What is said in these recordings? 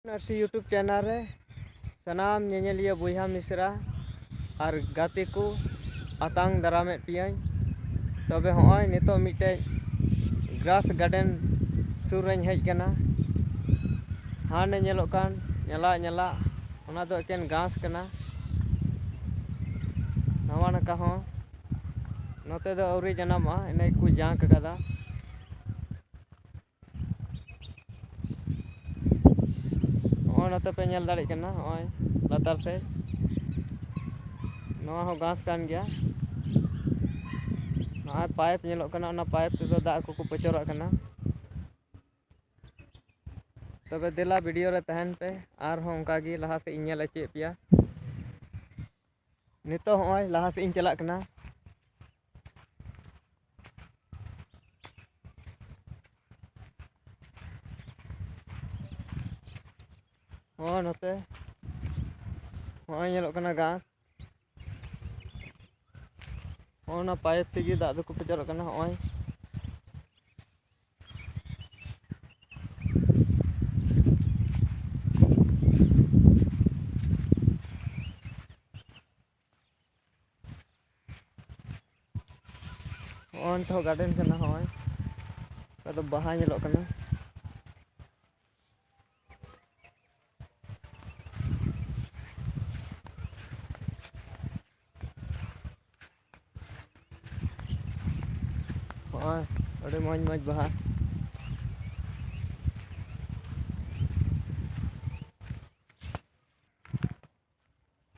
नर्सी YouTube channel रे सनाम नेनेलिया बुहा मिश्रा और गाते को आतांग दारामे पियाई तबे हॉय नितो मिटे ग्रास गार्डन सुर रही हेज कना हाने नेलोकान नेला नेला ओना दो एकेन घास कना नवा नका हो नोते दो औरी जनामा इने को जांक कदा नोते पे नेल दाड़ी कना हॉय लातार से नवा हो घास कान गया ना पाइप नेलोक कना ओना पाइप ते दा को पचोरा कना तबे दिला वीडियो रे तहन पे आर हो उनका गी लहा से इनेल चे पिया नितो हॉय लहा से इन चला कना हो नोते हॉय नेलोक कना घास ओना पाइप तेगी दा को पचोरा कना हॉय ऑन तो गार्डन कना हॉय तो बाहा नेलोक कना हॉय अरे मौज मौज बाहा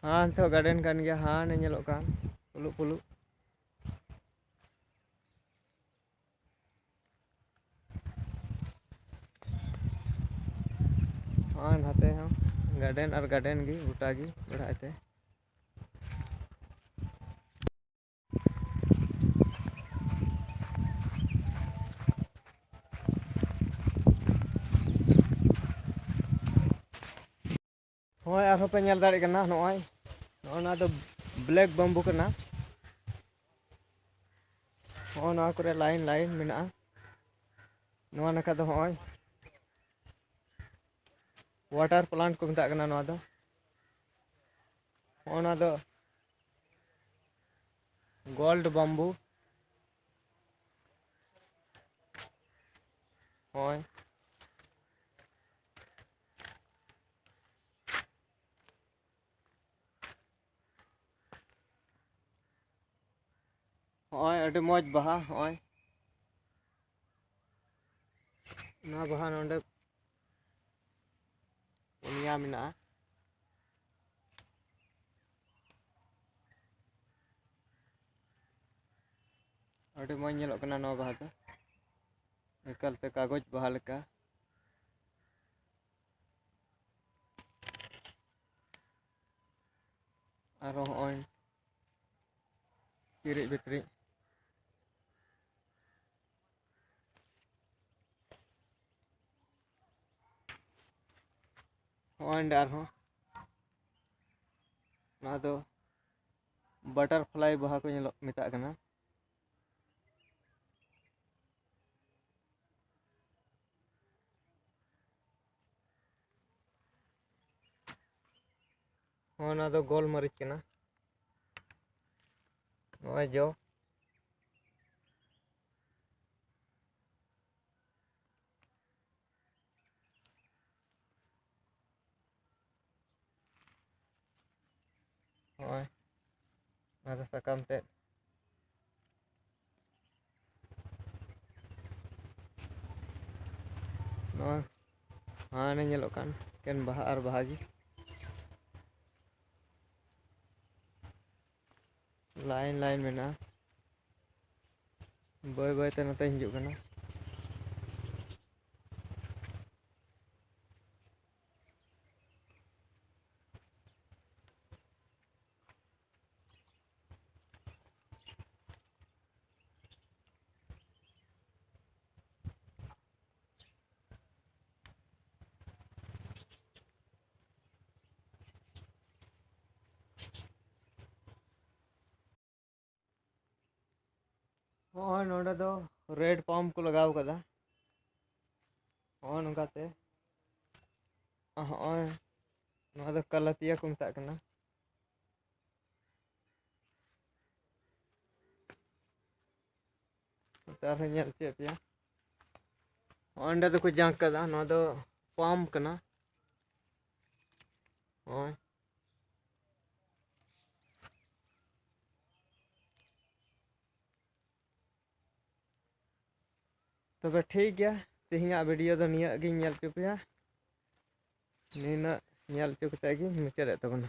हाँ तो गार्डन कान गया हाँ ने नेलोक कान पुलु पुलु हाँ नाते हम गार्डन और गार्डन गी गोटा गी बढ़ाते हॉय आरो पे नेल दाड़ी कना नॉय ओना दो ब्लैक बम्बू कना ओना करे लाइन लाइन मेना नवा नका दो हॉय वाटर प्लांट को मता कना नवा दो ओना दो गोल्ड बम्बू हॉय हॉय अडे मौज बाहा हॉय ना बाहा नोंडे पुनिया मेना अडे मौज नेलोक कना नवा बाहा दो एकालते कागज बाहा लेका आरो हॉय किरी भितरी हॉय डार हो ना दो बटरफ्लाई बाहा को नेलोक मेता कना ओना दो गोल मरीच कना नॉय जो हॉय ना दो साकाम ते नॉय हाँ ने नेलोक कान केन बाहा और बाहा गी लाइन लाइन मेना बय बय ते नते हिजुग कना हॉय नोडे दो रेड पम्प को लगाव कदा हॉय नोकाते ᱦᱚᱸᱜᱼᱚᱭ ᱱᱚᱣᱟ ᱫᱚ ᱠᱟᱞᱟᱛᱤᱭᱟ ᱠᱚ ᱢᱮᱛᱟᱜ ᱠᱟᱱᱟ। ᱱᱚᱛᱮ ᱟᱨᱦᱚᱸ ᱧᱮᱞ ᱦᱚᱪᱚᱭᱮᱫ ᱯᱮᱭᱟ। ᱚᱸᱰᱮ ᱫᱚᱠᱚ ᱡᱟᱸᱠ ᱠᱟᱫᱟ, ᱱᱚᱣᱟ ᱫᱚ ᱯᱟᱢᱯ ᱠᱟᱱᱟ। ᱦᱚᱸᱜᱼᱚᱭ ᱛᱚᱵᱮ ᱴᱷᱤᱠ ᱜᱮᱭᱟ, ᱛᱮᱦᱮᱧᱟᱜ ᱵᱷᱤᱰᱤᱭᱳ ᱫᱚ ᱱᱤᱭᱟᱹ ᱜᱤᱧ ᱧᱮᱞ ᱦᱚᱪᱚ ᱯᱮᱭᱟ। ᱱᱤᱱᱟᱹᱜ ᱧᱮᱞ ᱦᱚᱪᱚ ᱠᱟᱛᱮ ᱜᱤᱧ ᱢᱩᱪᱟᱹᱫᱮᱫ ᱛᱟᱵᱚᱱᱟ।